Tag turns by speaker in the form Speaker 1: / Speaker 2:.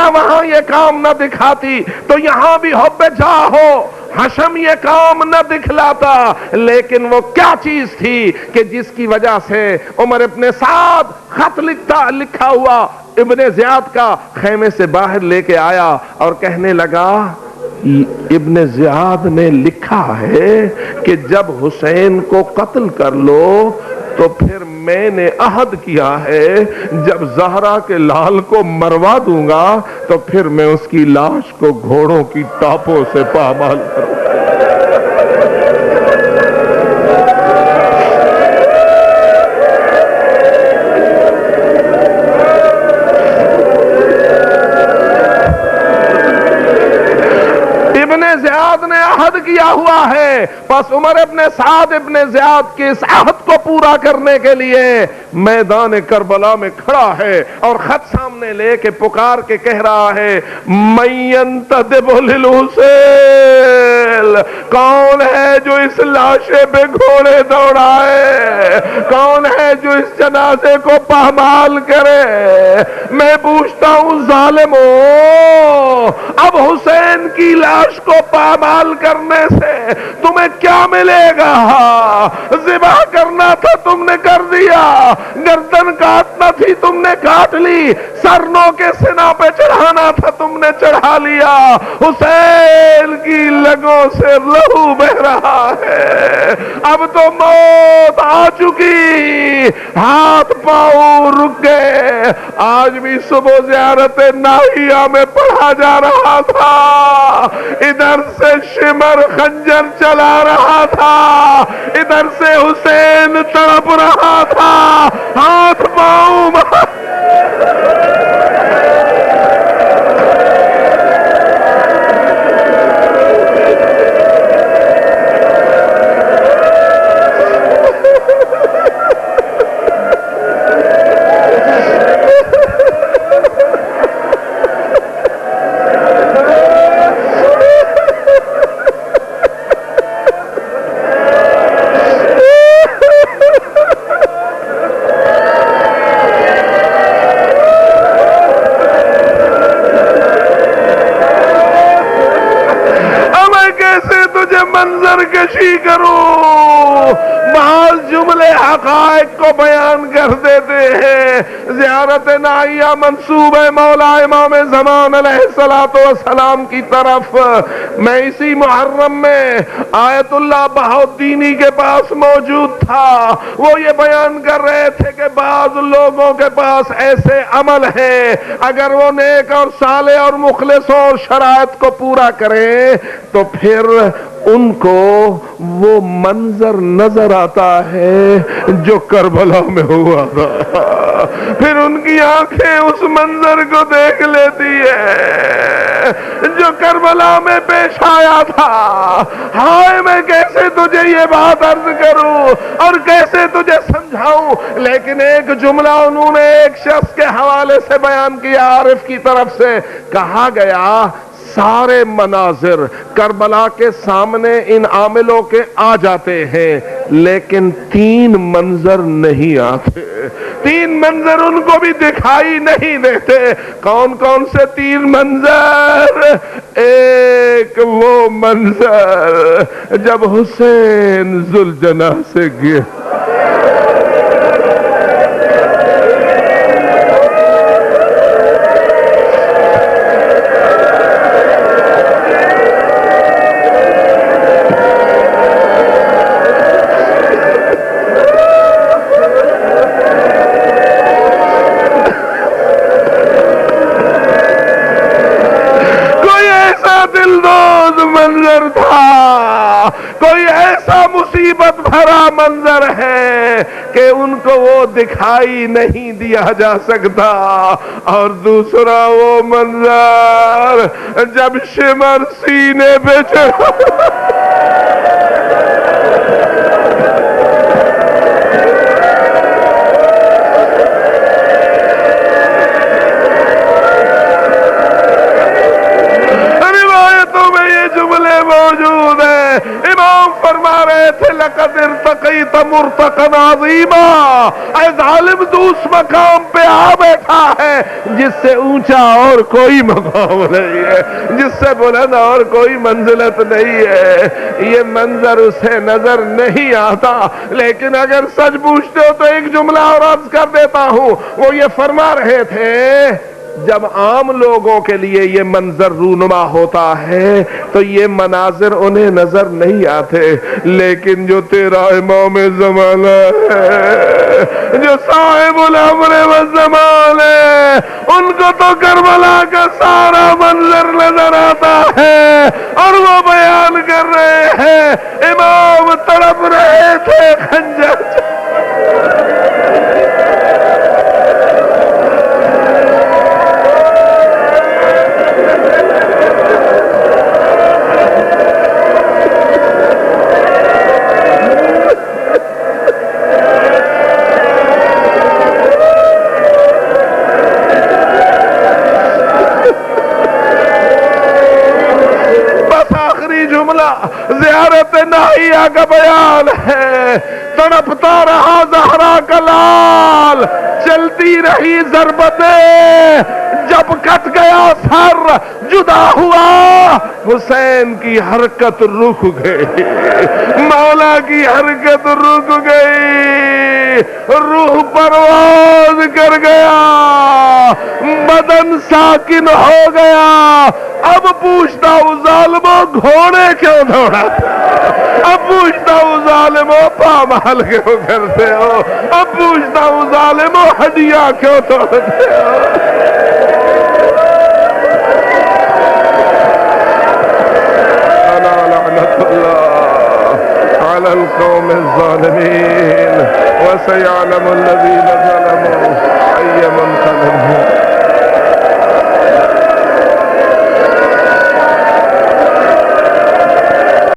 Speaker 1: آمینہ وہاں یہ کام نہ دکھاتی تو یہاں بھی حب جاہ ہو حشم یہ کام نہ دکھلاتا. لیکن وہ کیا چیز تھی کہ جس کی وجہ سے عمر ابن سعد خط لکھا ہوا ابن زیاد کا خیمے سے باہر لے کے آیا اور کہنے لگا ابن زیاد نے لکھا ہے کہ جب حسین کو قتل کر لو تو پھر میں نے عہد کیا ہے جب زہرا کے لال کو مروا دوں گا تو پھر میں اس کی لاش کو گھوڑوں کی ٹاپوں سے پامال کروں گا. زیاد نے عہد کیا ہوا ہے. بس عمر ابن سعد ابن زیاد کے اس عہد کو پورا کرنے کے لیے میدان کربلا میں کھڑا ہے اور خط سامنے لے کے پکار کے کہہ رہا ہے من ينتدب للحسین، کون ہے جو اس لاشے پہ گھوڑے دوڑائے، کون ہے جو اس جنازے کو پامال کرے. میں پوچھتا ہوں ظالموں، اب حسین کی لاش کو پامال کرنے سے تمہیں کیا ملے گا؟ ذبح کرنا تھا تم نے کر دیا، گردن کاٹنا تھی تم نے کاٹ لی، سرنوں کے سنا پہ چڑھانا تھا تم نے چڑھا لیا. حسین کی لگوں سے لہو بہ رہا ہے، اب تو موت آ چکی، ہاتھ پاؤں رک گئے. آج بھی صبح زیارت ناہیہ میں پڑھا جا رہا تھا، ادھر سے شمر خنجر چلا رہا تھا، ادھر سے حسین تڑپ رہا تھا، ہاتھ پاؤں منظر کشی کروں، بعض جملے حقائق کو بیان کر دیتے ہیں. زیارت ناہیہ منسوب ہے مولا امام زمان علیہ السلام کی طرف. میں اسی محرم میں آیت اللہ بہاؤالدینی کے پاس موجود تھا، وہ یہ بیان کر رہے تھے کہ بعض لوگوں کے پاس ایسے عمل ہیں اگر وہ نیک اور صالح اور مخلص اور شرائط کو پورا کریں تو پھر ان کو وہ منظر نظر آتا ہے جو کربلا میں ہوا تھا، پھر ان کی آنکھیں اس منظر کو دیکھ لیتی ہے جو کربلا میں پیش آیا تھا. ہائے میں کیسے تجھے یہ بات عرض کروں اور کیسے تجھے سمجھاؤں. لیکن ایک جملہ انہوں نے ایک شخص کے حوالے سے بیان کیا، عارف کی طرف سے کہا گیا سارے مناظر کربلا کے سامنے ان عاملوں کے آ جاتے ہیں لیکن 3 منظر نہیں آتے، 3 منظر ان کو بھی دکھائی نہیں دیتے. کون کون سے 3 منظر؟ ایک وہ منظر جب حسین ذوالجناح سے گر منظر تھا، کوئی ایسا مصیبت بھرا منظر ہے کہ ان کو وہ دکھائی نہیں دیا جا سکتا. اور دوسرا وہ منظر جب شمر سینے پہ چڑھا موجود ہے. امام فرما رہے تھے لقد ارتقیت مرتقا عظیما، اے ظالم تو اس مقام پہ آ بیٹھا ہے جس سے اونچا اور کوئی مقام نہیں ہے، جس سے بلند اور کوئی منزلت نہیں ہے۔ یہ منظر اسے نظر نہیں آتا، لیکن اگر سچ پوچھتے ہو تو ایک جملہ اور عرض کر دیتا ہوں۔ وہ یہ فرما رہے تھے جب عام لوگوں کے لیے یہ منظر رونما ہوتا ہے تو یہ مناظر انہیں نظر نہیں آتے، لیکن جو تیرا امام زمانہ ہے، جو صاحب الامر والزمان ہے، ان کو تو کربلا کا سارا منظر نظر آتا ہے، اور وہ بیان کر رہے ہیں امام تڑپ رہے تھے خنجر زیارت ناہیہ کا بیان ہے۔ تڑپتا رہا زہرا کا لال، چلتی رہی ضربتیں، جب کٹ گیا سر جدا ہوا، حسین کی حرکت رک گئی، مولا کی حرکت رک گئی، روح پرواز کر گیا، بدن ساکن ہو گیا۔ اب پوچھتا ہوں ظالموں گھوڑے کیوں دوڑا؟ اب پوچھتا ہوں ظالموں پامال کیوں کرتے ہو؟ اب پوچھتا ہوں ظالموں ہڈیاں کیوں توڑتے ہو؟ لعنت اللہ علی القوم الظالمین وسيعلم الذين ظلموا